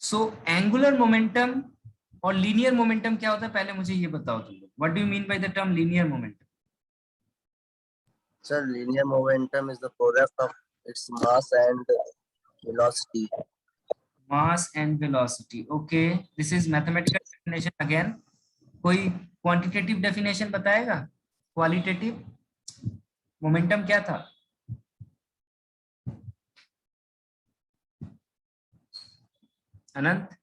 सो angular momentum और linear momentum क्या होता है, पहले मुझे ये बताओ तुम लोग, what do you mean by the term linear momentum? Sir, linear momentum is the product of its mass and velocity. Mass and velocity, okay, this is mathematical definition again. कोई क्वांटिटेटिव डेफिनेशन बताएगा? Qualitative momentum क्या था? Anant?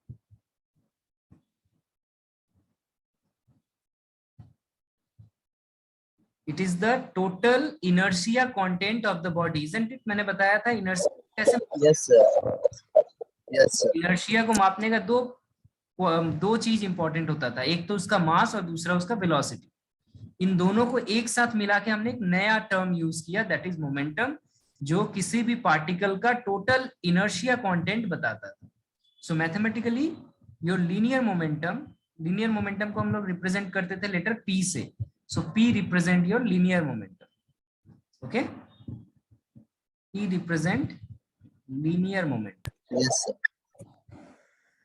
It is the total inertia content of the body, isn't it? मैंने बताया था inertia कैसे। Yes, sir. Yes, sir. Inertia को मापने का दो चीज इंपॉर्टेंट होता था, एक तो उसका मास और दूसरा उसका वेलोसिटी। इन दोनों को एक साथ मिला के हमने एक नया टर्म यूज किया, दैट इज मोमेंटम, जो किसी भी पार्टिकल का टोटल इनर्शिया कंटेंट बताता था। So mathematically your linear momentum को हम लोग रिप्रेजेंट करते थे लेटर पी से। So P represent your linear momentum, okay, P represent linear momentum. Yes, sir.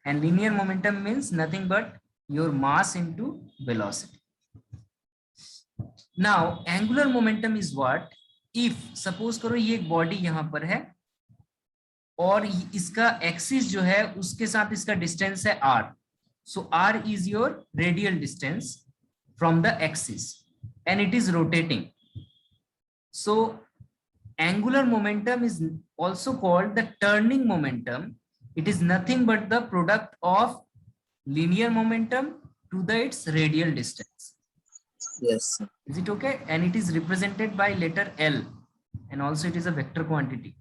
And linear momentum means nothing but your mass into velocity. Now angular momentum is what? If suppose करो ये एक body यहां पर है और इसका axis जो है उसके साथ इसका डिस्टेंस है r. So r is your radial distance from the axis and it is rotating. So angular momentum is also called the turning momentum. It is nothing but the product of linear momentum to the its radial distance. Yes, sir. Is it okay? And it is represented by letter L and also it is a vector quantity.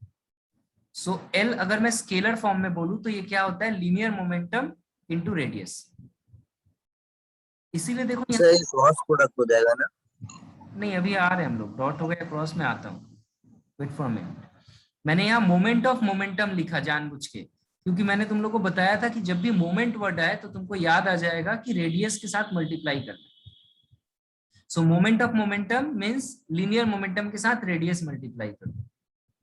So L अगर मैं scalar form में बोलूं तो ये क्या होता है? linear momentum into radius. इसीलिए देखो सर ये क्रॉस प्रोडक्ट हो जाएगा ना? नहीं, अभी आ रहे हैं हम लोग, डॉट हो गया, क्रॉस में आता हूँ, वेट फॉर मिनट। मैंने यहाँ मोमेंट ऑफ मोमेंटम लिखा जानबूझ के, क्योंकि मैंने तुम लोग को बताया था कि जब भी मोमेंट वर्ड आए तो तुमको याद आ जाएगा कि रेडियस के साथ मल्टीप्लाई करना। सो moment of momentum means linear momentum के साथ रेडियस मल्टीप्लाई करना,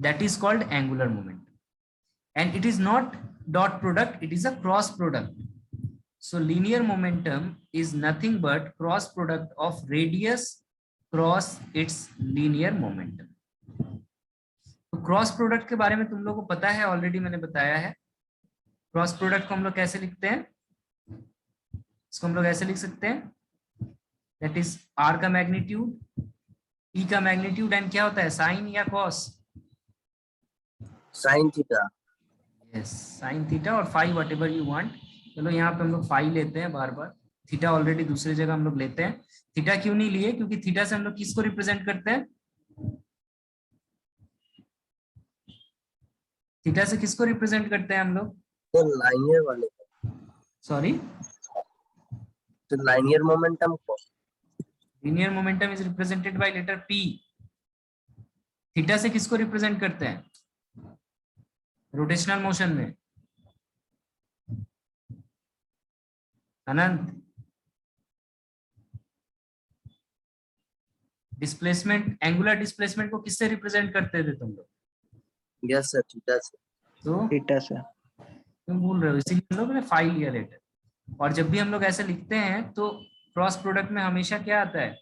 that is called angular momentum and it is not dot product, it is a cross product. So linear momentum is nothing but cross product of radius cross its linear momentum. तो cross product के बारे में तुम लोगों को पता है, already मैंने बताया है। क्रॉस प्रोडक्ट को हम लोग कैसे लिखते हैं? इसको हम लोग ऐसे लिख सकते हैं, दैट इज आर का मैग्नीट्यूड, ई का मैग्नीट्यूड एंड क्या होता है, साइन या cos? Sine theta. Yes, sine theta और phi, whatever you want. चलो यहाँ पे हम लोग फाई लेते हैं बार बार, थीटा ऑलरेडी दूसरी जगह हम लोग लेते हैं। थीटा क्यों नहीं लिए? क्योंकि थीटा से हम लोग किसको रिप्रेजेंट करते हैं? थीटा से किसको रिप्रेजेंट करते हैं हम लोग? तो लाइनियर वाले, सॉरी, तो लाइनियर मोमेंटम को। Linear momentum is represented by letter P. Theta से किसको रिप्रेजेंट करते हैं रोटेशनल मोशन में? अनंत, डिस्प्लेसमेंट, एंगुलर डिस्प्लेसमेंट को किससे रिप्रेजेंट करते थे तुम लोग? यस सर, थीटा से। तो थीटा से। तुम भूल रहे हो, इसीलिए हम लोग ने फाई लिया लेटर। और जब भी हम लोग ऐसे लिखते हैं तो क्रॉस प्रोडक्ट में हमेशा क्या आता है?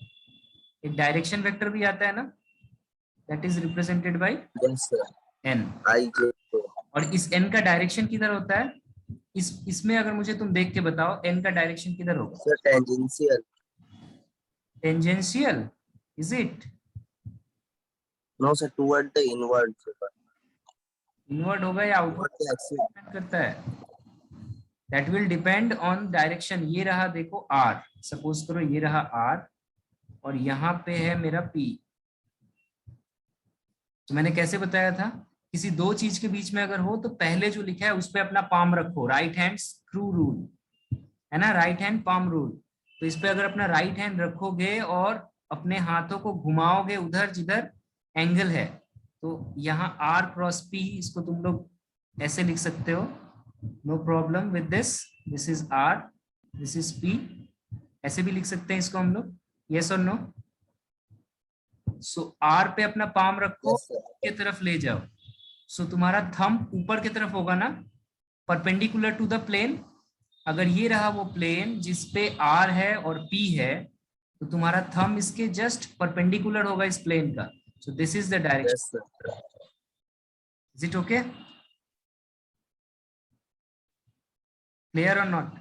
एक डायरेक्शन वेक्टर भी आता है ना, that is represented by N. और इस एन का डायरेक्शन किधर होता है? इसमें अगर मुझे तुम देख के बताओ एन का डायरेक्शन किधर होगा? Sir tangential. Tangential, is it? No sir, toward the inward. Inward होगा या आउटवर्ड करता है? That will depend on direction. ये रहा देखो आर, सपोज करो ये रहा आर और यहाँ पे है मेरा पी। तो मैंने कैसे बताया था, किसी दो चीज के बीच में अगर हो तो पहले जो लिखा है उस पे अपना पाम रखो, राइट हैंड स्क्रू रूल है ना, राइट हैंड पाम रूल। तो इस पे अगर अपना राइट हैंड रखोगे और अपने हाथों को घुमाओगे उधर जिधर एंगल है, तो यहाँ आर क्रॉस पी, इसको तुम लोग ऐसे लिख सकते हो, no problem with this. This is R, this is P, ऐसे भी लिख सकते हैं इसको हम लोग, यस और नो? सो आर पे अपना पाम रखो, के तरफ ले जाओ। सो तुम्हारा थंब ऊपर की तरफ होगा ना, परपेंडिकुलर टू द प्लेन, अगर ये रहा वो प्लेन जिसपे आर है और पी है, तो तुम्हारा थंब इसके जस्ट परपेंडिकुलर होगा इस प्लेन का. So this is the direction. Yes, sir. Is it okay? Clear और not?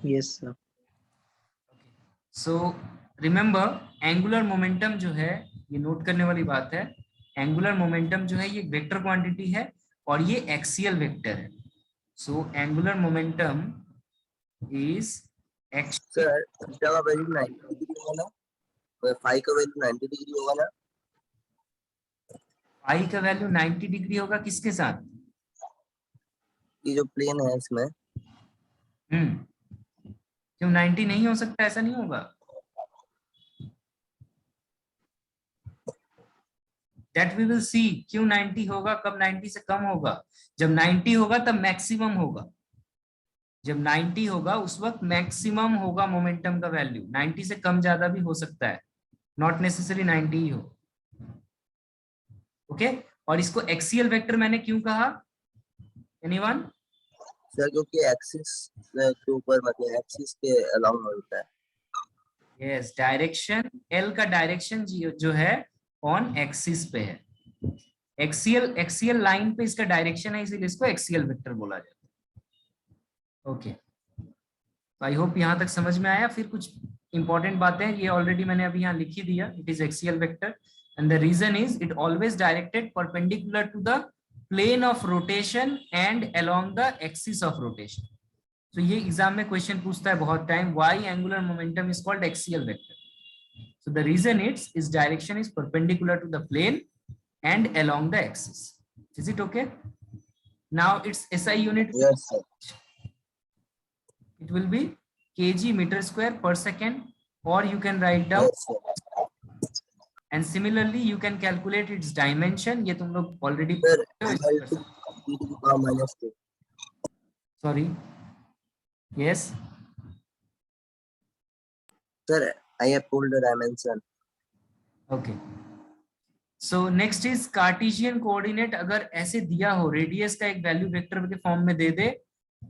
Yes, sir. So remember, angular momentum जो है, ये नोट करने वाली बात है, एंगुलर मोमेंटम जो है ये वेक्टर क्वांटिटी है और ये एक्सियल वेक्टर है. So angular momentum is Sir, theta का वैल्यू 90 डिग्री होगा ना? और phi का वैल्यू 90 डिग्री होगा ना? आई का वैल्यू 90 डिग्री होगा किसके साथ? ये जो प्लेन है इसमें क्यों 90 नहीं हो सकता? ऐसा नहीं होगा. That we will see. क्यों 90 होगा, कब 90 से कम होगा? जब 90 होगा तब मैक्सिमम होगा. जब 90 होगा उस वक्त मैक्सिमम होगा मोमेंटम का वैल्यू. 90 से कम ज्यादा भी हो सकता है, नॉट नेसेसरी 90 ही हो. ओके और इसको एक्सियल वेक्टर मैंने क्यों कहा? एनीवन? सर क्योंकि एक्सिस के ऊपर मतलब एक्सिस के अलाउंग होता है. यस, डायरेक्शन एल का डायरेक्शन जो है ऑन एक्सिस पे है. एक्सियल लाइन पे इसका डायरेक्शन है, इसीलिए इसको एक्सियल वेक्टर बोला जाता है. ओके, आई होप यहां तक समझ में आया. फिर कुछ इंपॉर्टेंट बातें ये ऑलरेडी मैंने अभी यहाँ लिखी दिया. It is axial vector and the reason is it always directed perpendicular to the plane of rotation and along the axis of rotation. तो ये एग्जाम में क्वेश्चन पूछता है बहुत time, why angular momentum is called axial vector. So the reason its direction is perpendicular to the plane and along the axis. Is it okay? Now its SI unit, Yes, sir. it will be kg meter square per second, or you can write down. Yes, sir. And similarly you can calculate its dimension. ये तुम लोग already. Sir, equal to e to the power minus 2. Sorry. Yes. Sir, I have pulled the dimension. Okay. So next is Cartesian coordinate. अगर ऐसे दिया हो, radius का एक value vector के फॉर्म में दे दे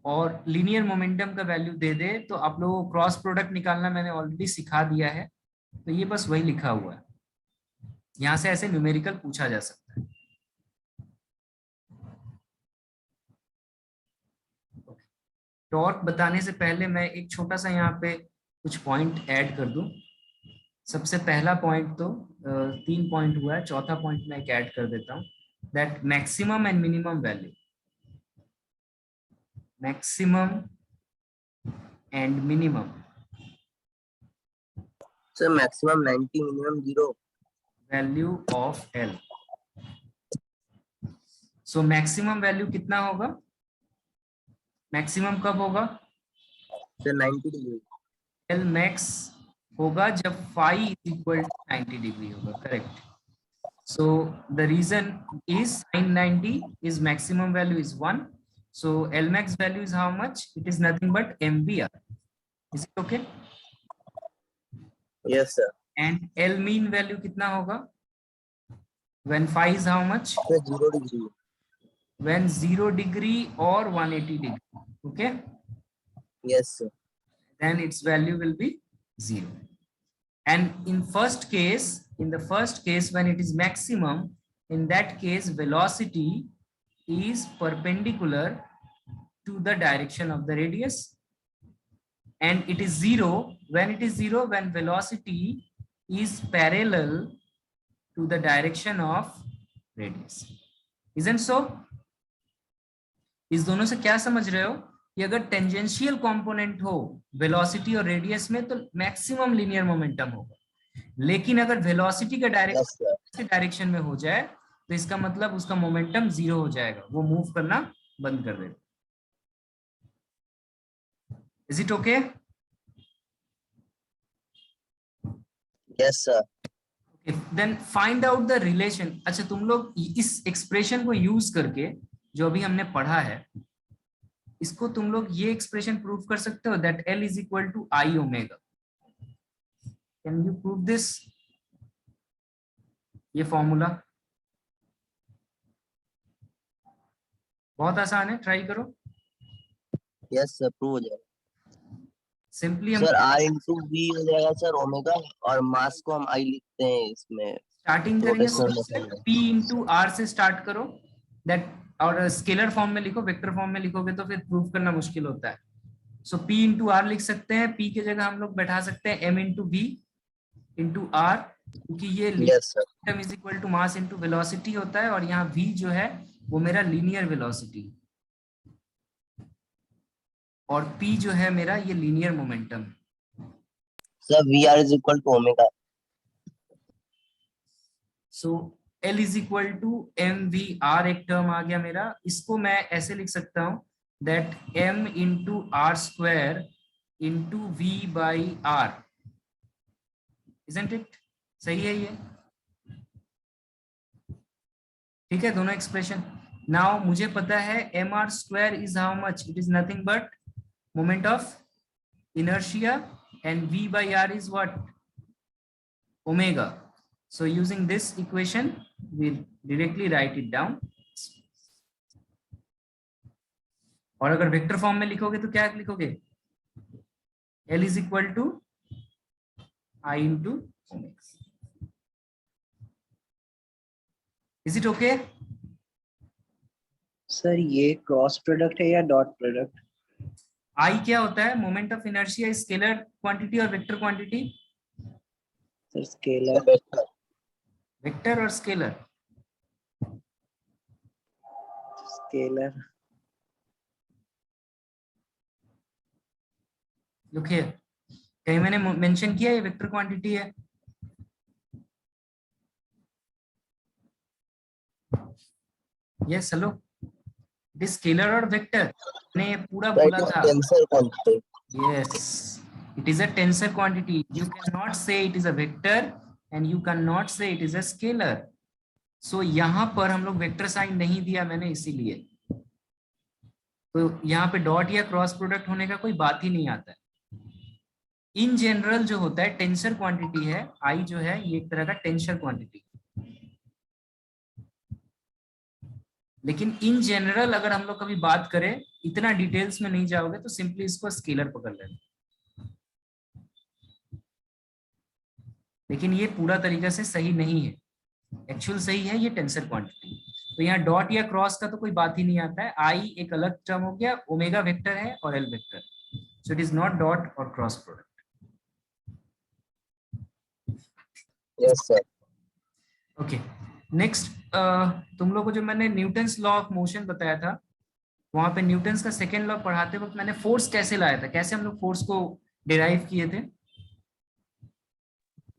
और लीनियर मोमेंटम का वैल्यू दे दे, तो आप लोगों को क्रॉस प्रोडक्ट निकालना मैंने ऑलरेडी सिखा दिया है. तो ये बस वही लिखा हुआ है. यहां से ऐसे न्यूमेरिकल पूछा जा सकता है. टॉर्क बताने से पहले मैं एक छोटा सा यहाँ पे कुछ पॉइंट ऐड कर दूं. सबसे पहला पॉइंट तो 3 पॉइंट हुआ है, चौथा पॉइंट मैं एक ऐड कर देता हूं. That maximum and minimum value, maximum and minimum. Sir, maximum 90, minimum 0. Value of L. So maximum value कितना होगा? मैक्सिमम कब होगा? Sir, 90 degree. एल मैक्स होगा जब phi is equal to 90 degree होगा. Correct. So the reason is sin 90 is maximum value is 1. So L max value is how much? It is nothing but MVR. Is it okay? Yes, sir. And L mean value कितना होगा? When phi is how much? Sir, 0 degree. When 0 degree or 180 degree. Okay? Yes, sir. Then its value will be 0. And in the first case when it is maximum, in that case velocity is perpendicular to the direction of the radius, and it is 0 when velocity is parallel to the direction of radius. Isn't so? इस दोनों से क्या समझ रहे हो कि अगर tangential component हो वेलोसिटी और रेडियस में तो मैक्सिमम लीनियर मोमेंटम होगा, लेकिन अगर वेलोसिटी का डायरेक्शन में हो जाए तो इसका मतलब उसका मोमेंटम 0 हो जाएगा, वो मूव करना बंद कर देगा. Is it okay? Yes, sir. Then find out the relation. अच्छा, तुम लोग इस एक्सप्रेशन को यूज करके जो अभी हमने पढ़ा है, इसको तुम लोग ये एक्सप्रेशन प्रूव कर सकते हो that L is equal to I omega. Can you prove this? ये फॉर्मूला बहुत आसान है, ट्राई करो। यस सर, प्रूव हो जाएगा सिंपली हम सर। आई इंटू वी हो जाएगा सर ओमेगा, और मास को हम आई लिखते हैं इसमें स्टार्टिंग करेंगे रोटेशनल मोशन में। P इंटू आर से स्टार्ट करो दैट, और स्केलर फॉर्म में लिखो, वेक्टर फॉर्म में लिखोगे तो फिर प्रूव करना मुश्किल होता है। सो P इंटू आर लिख सकते हैं, P की जगह हम लोग बैठा सकते हैं M into V into R, क्योंकि ये yes sir. Momentum is equal to mass into velocity होता है, और यहाँ V जो है वो मेरा लीनियर वेलोसिटी, और P जो है मेरा ये linear momentum. Sir V R is equal to omega. So L is equal to mvr एक टर्म आ गया मेरा, इसको मैं ऐसे लिख सकता हूं that m into R square into v by R, isn't it? सही है ये? ठीक है दोनों एक्सप्रेशन। नाउ मुझे पता है M R square is how much, it is nothing but moment of inertia, and v by r is what? Omega. So using this equation we directly write it down, और अगर vector form में लिखोगे तो क्या लिखोगे? L is equal to I into omega. Is it okay? Sir ये cross product है या डॉट प्रोडक्ट? I क्या होता है? Moment of inertia, scalar quantity और vector quantity. Sir scalar. Vector और स्केलर। स्केलर। लुक हियर, कहीं मैंने मेंशन किया ये वेक्टर क्वांटिटी है? Yes hello, it is scalar और वेक्टर, मैंने पूरा बोला था। Tensor quantity. Yes, it is a tensor quantity. You cannot say it is a vector and you cannot say it is a scalar. So यहाँ पर हम लोग वेक्टर साइन नहीं दिया मैंने इसीलिए, तो यहाँ पे डॉट या क्रॉस प्रोडक्ट होने का कोई बात ही नहीं आता है। इन जनरल जो होता है टेंसर क्वांटिटी है, आई जो है ये एक तरह का टेंसर क्वांटिटी, लेकिन इन जनरल अगर हम लोग कभी बात करें, इतना डिटेल्स में नहीं जाओगे तो सिंपली इसको स्केलर पकड़ लेना, लेकिन ये पूरा तरीका से सही नहीं है। एक्चुअल सही है ये टेंसर क्वांटिटी। तो यहाँ डॉट या क्रॉस का तो कोई बात ही नहीं आता है, आई एक अलग टर्म हो गया, ओमेगा वेक्टर है और L vector, so it is not dot और cross product. Yes sir. Okay next, तुम लोग को जो मैंने न्यूटन्स लॉ ऑफ मोशन बताया था, वहां पे न्यूटन्स का सेकेंड लॉ पढ़ाते वक्त मैंने फोर्स कैसे लाया था, कैसे हम लोग फोर्स को डिराइव किए थे?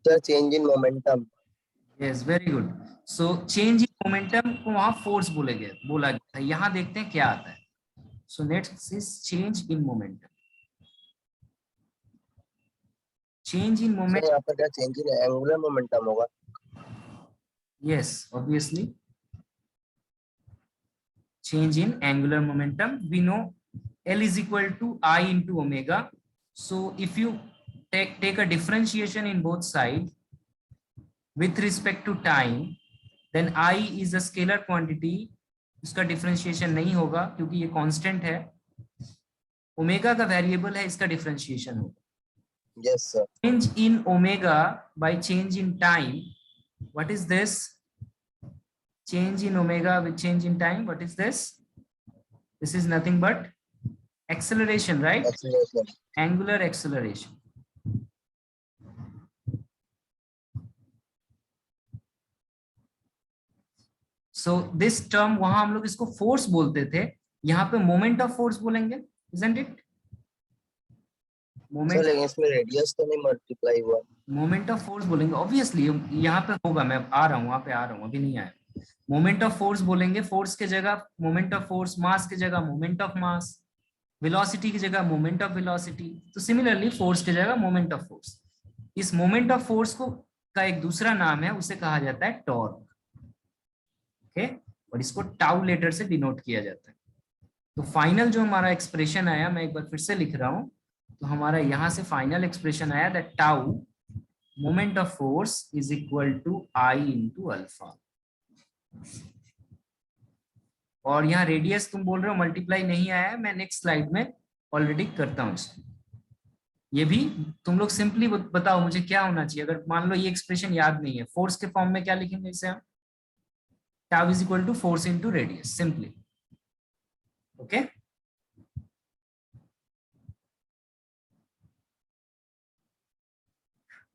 Sir change in momentum. Yes very good. So change in momentum को वहां फोर्स बोला गया था। यहाँ देखते हैं क्या आता है। सो next is change in momentum. Change in momentum, यहाँ पर क्या चेंज इन एंगुलर मोमेंटम होगा? yes obviously change in angular momentum. We know L is equal to I into omega, so if you take a differentiation in both sides with respect to time, then I is a scalar quantity, उसका differentiation नहीं होगा क्योंकि ये constant है, omega का variable है, इसका differentiation होगा। Yes sir. Change in omega by change in time, what is this? Change in omega with change in time, what is this? This is nothing but acceleration, right? Acceleration. Angular acceleration. So this term, वहां हम लोग इसको force बोलते थे, यहाँ पे moment of force बोलेंगे, isn't it? Sir लेकिन इसमें रेडियस तो नहीं मल्टीप्लाई हुआ। मोमेंट ऑफ फोर्स बोलेंगे ऑब्वियसली, यहाँ पे होगा, मैं आ रहा हूँ वहां पे, आ रहा हूँ, अभी नहीं आया। मोमेंट ऑफ फोर्स बोलेंगे, फोर्स के जगह मोमेंट ऑफ फोर्स, मास की जगह मोमेंट ऑफ मास, वेलोसिटी की जगह मोमेंट ऑफ वेलोसिटी। तो सिमिलरली फोर्स की जगह मोमेंट ऑफ फोर्स। इस मोमेंट ऑफ फोर्स को का एक दूसरा नाम है, उसे कहा जाता है टॉर्क, ओके, और इसको टाउ लेटर से डिनोट किया जाता है। तो फाइनल जो हमारा एक्सप्रेशन आया, मैं एक बार फिर से लिख रहा हूं, तो हमारा यहां से फाइनल एक्सप्रेशन आया that tau moment of force is equal to I into alpha. और यहाँ रेडियस तुम बोल रहे हो मल्टीप्लाई नहीं आया है, मैं नेक्स्ट स्लाइड में ऑलरेडी करता हूँ इसको। ये भी तुम लोग सिंपली बताओ मुझे क्या होना चाहिए। अगर मान लो ये एक्सप्रेशन याद नहीं है, फोर्स के फॉर्म में क्या लिखेंगे इसे हम? Tau is equal to force into radius, simply. Okay,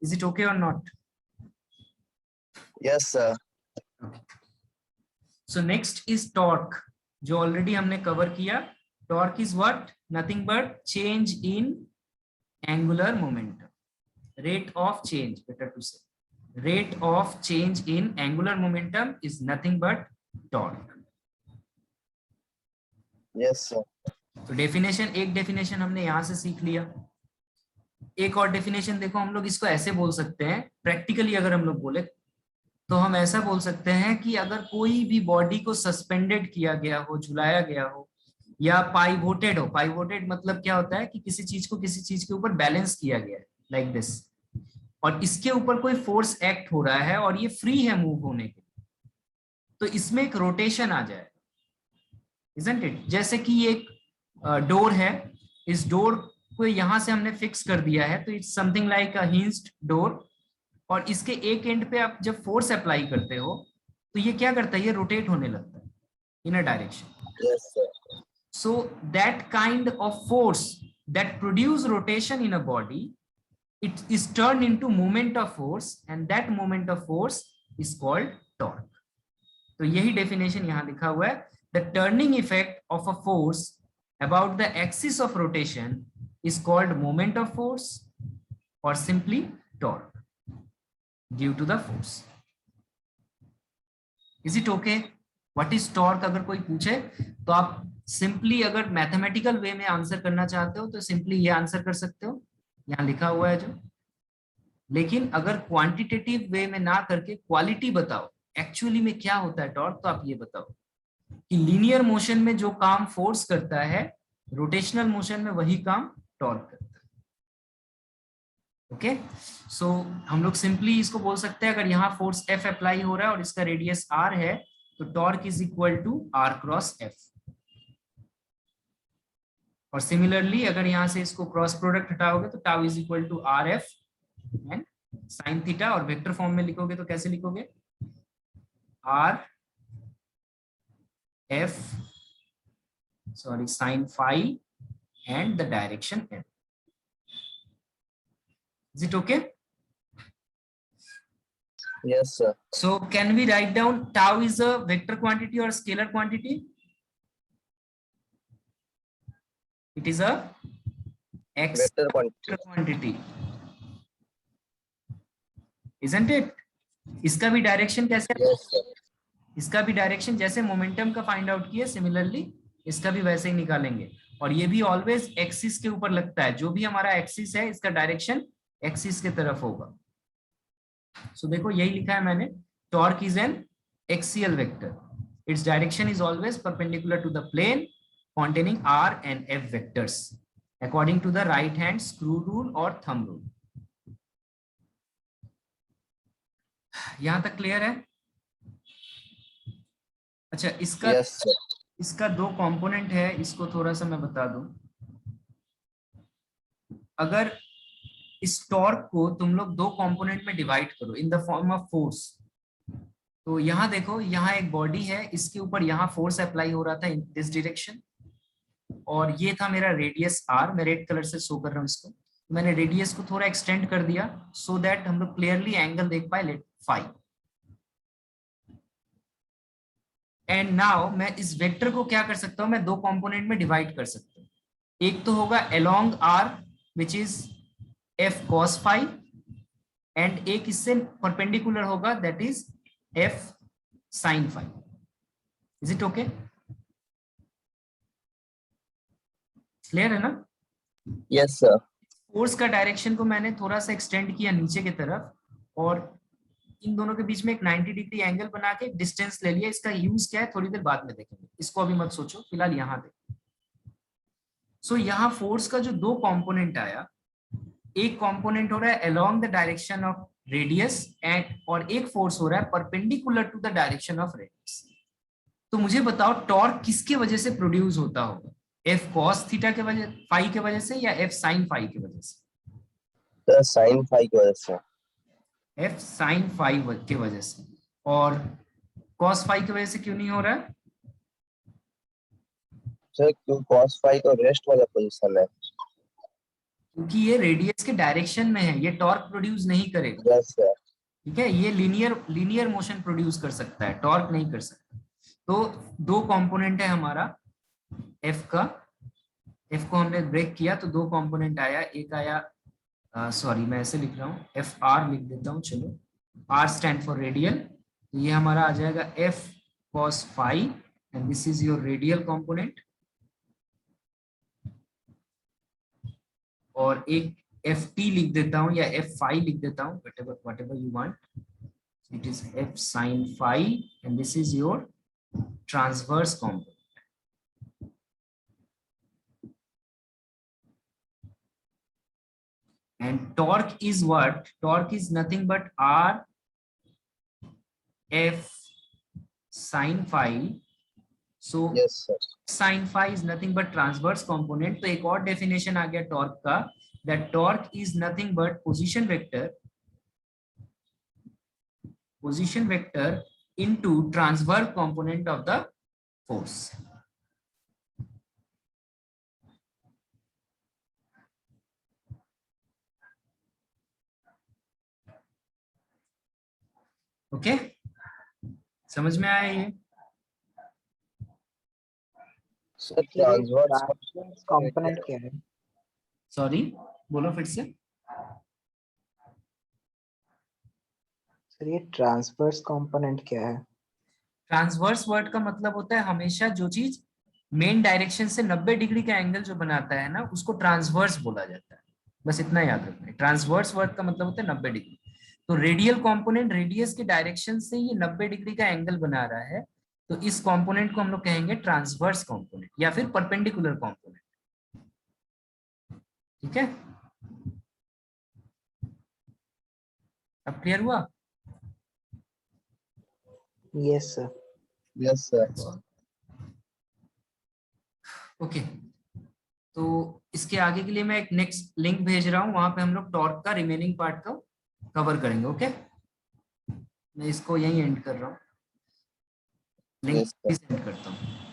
is it okay और not? Yes, sir. So next is torque, जो ऑलरेडी हमने कवर किया। Torque is what? Nothing but change in angular momentum, rate of change, better to say, rate of change in angular momentum is nothing but torque. Yes, sir. तो definition, एक definition हमने यहां से सीख लिया। एक और डेफिनेशन देखो, हम लोग इसको ऐसे बोल सकते हैं प्रैक्टिकली, अगर हम लोग बोले तो हम ऐसा बोल सकते हैं कि अगर कोई भी बॉडी को सस्पेंडेड किया गया हो, झुलाया गया हो, या पाइवोटेड हो। पाइवोटेड मतलब क्या होता है कि किसी चीज को किसी चीज के ऊपर बैलेंस किया गया है, लाइक दिस, और इसके ऊपर कोई फोर्स एक्ट हो रहा है और ये फ्री है मूव होने के, तो इसमें एक रोटेशन आ जाए, इजंट इट? जैसे कि एक डोर है, इस डोर को यहां से हमने फिक्स कर दिया है, तो it's something like a hinged door, और इसके एक एंड पे आप जब फोर्स अप्लाई करते हो तो ये क्या करता है? ये रोटेट होने लगता है in a direction. Yes, sir. So that kind of force that produce rotation in a body, it is turned into moment of force, and that moment of force is called torque. तो यही definition यहाँ लिखा हुआ है, the turning effect of a force about the axis of rotation is called moment of force or simply torque due to the force. Is it okay? What is torque? अगर कोई पूछे तो आप सिंपली, अगर मैथमेटिकल वे में answer करना चाहते हो तो सिंपली ये आंसर कर सकते हो, यहाँ लिखा हुआ है जो। लेकिन अगर क्वांटिटेटिव वे में ना करके क्वालिटी बताओ एक्चुअली में क्या होता है टॉर्क, तो आप ये बताओ कि लीनियर मोशन में जो काम फोर्स करता है, रोटेशनल मोशन में वही काम टॉर्क करता है। ओके, सो हम लोग सिंपली इसको बोल सकते हैं, अगर यहाँ फोर्स F अप्लाई हो रहा है और इसका रेडियस R है, तो torque is equal to R cross F। और सिमिलरली अगर यहां से इसको क्रॉस प्रोडक्ट हटाओगे तो tau is equal to R F and sine theta, और वेक्टर फॉर्म में लिखोगे तो कैसे लिखोगे? R F sine phi and the direction F. Is it okay? Yes, sir. So can we write down tau is a vector quantity or scalar quantity? It is a x Vector quantity. vector quantity, isn't it? इसका भी direction कैसे? Yes, sir. इसका भी direction जैसे momentum का find out किया, similarly इसका भी वैसे ही निकालेंगे, और ये भी ऑलवेज एक्सिस के ऊपर लगता है। जो भी हमारा एक्सिस है, इसका डायरेक्शन एक्सिस के तरफ होगा। सो देखो यही लिखा है मैंने, torque is an axial vector, its direction is always perpendicular to the plane containing R and F vectors according to the right hand screw rule or thumb rule. यहां तक क्लियर है? अच्छा, इसका Yes, sir. इसका दो component है, इसको थोड़ा सा मैं बता दूं। अगर इस टॉर्क को तुम लोग दो कंपोनेंट में डिवाइड करो in the form of force, तो यहाँ देखो, यहाँ एक बॉडी है, इसके ऊपर यहाँ फोर्स अप्लाई हो रहा था इन दिस डायरेक्शन, और ये था मेरा रेडियस R। मैं रेड कलर से शो कर रहा हूँ इसको। मैंने रेडियस को थोड़ा एक्सटेंड कर दिया सो दैट हम लोग क्लियरली एंगल देख पाए, लेट फाई। एंड नाउ मैं इस वेक्टर को क्या कर सकता हूँ? मैं दो कंपोनेंट में डिवाइड कर सकता हूँ। एक तो होगा along R which is F cos phi, and एक इससे परपेंडिकुलर होगा that is F sin phi. Is it okay? Clear है ना? Yes, sir. फोर्स का डायरेक्शन को मैंने थोड़ा सा एक्सटेंड किया नीचे की तरफ, और इन दोनों के बीच में एक 90 डिग्री एंगल बना के डिस्टेंस ले लिया। इसका यूज क्या है थोड़ी देर बाद में देखेंगे, इसको अभी मत सोचो, फिलहाल यहाँ देखो। सो यहाँ फोर्स का जो दो कंपोनेंट आया, एक कंपोनेंट हो रहा है along the direction of radius and, और एक फोर्स हो रहा है perpendicular to the direction of radius. तो मुझे बताओ टॉर्क किसके वजह से प्रोड्यूस होता होगा, एफ कॉस थीटा के वजह फाई के वजह से या एफ साइन फाई के वजह से? सर साइन फाई की वजह से। एफ साइन फाई के वजह से। और कॉस फाई की वजह से क्यों नहीं हो रहा है? सर क्यों कॉस फाई तो रेस्ट वाला पोजीशन है। क्योंकि ये रेडियस के डायरेक्शन में है, ये टॉर्क प्रोड्यूस नहीं करेगा। Yes sir. ठीक है, ये लीनियर मोशन प्रोड्यूस कर सकता है, टॉर्क नहीं कर सकता। तो दो कंपोनेंट है हमारा एफ का, एफ को हमने ब्रेक किया तो दो कंपोनेंट आया, एक आया सॉरी मैं ऐसे लिख रहा हूँ, एफ आर लिख देता हूँ, चलो आर स्टैंड फॉर रेडियल, तो ये हमारा आ जाएगा F cos phi and this is your radial component. और एक एफ टी लिख देता हूँ या एफ फाई लिख देता हूँ, whatever you want. It is f sin phi and this is your transverse component. And torque is what? Torque is nothing but r f sin phi. So yes sir. sin phi is nothing but transverse component. तो एक और definition आ गया torque का, that torque is nothing but position vector into transverse component of the force. Okay, समझ में आया ये? Sir transverse component क्या है? सॉरी बोलो फिर से। सर ये ट्रांसवर्स कंपोनेंट क्या है? ट्रांसवर्स वर्ड का मतलब होता है हमेशा जो चीज मेन डायरेक्शन से 90 डिग्री का एंगल जो बनाता है ना, उसको ट्रांसवर्स बोला जाता है। बस इतना याद रखना है, ट्रांसवर्स वर्ड का मतलब होता है 90 डिग्री। तो रेडियल कंपोनेंट रेडियस के डायरेक्शन से ये 90 डिग्री का एंगल बना रहा है, तो इस कंपोनेंट को हम लोग कहेंगे ट्रांसवर्स कंपोनेंट या फिर परपेंडिकुलर कंपोनेंट। ठीक है, अब क्लियर हुआ? Yes sir. Yes sir. Okay, तो इसके आगे के लिए मैं एक नेक्स्ट लिंक भेज रहा हूँ, वहां पे हम लोग टॉर्क का रिमेनिंग पार्ट को कवर करेंगे। ओके, मैं इसको यहीं एंड कर रहा हूँ, लिंक Yes, sir. सेंड करता हूँ।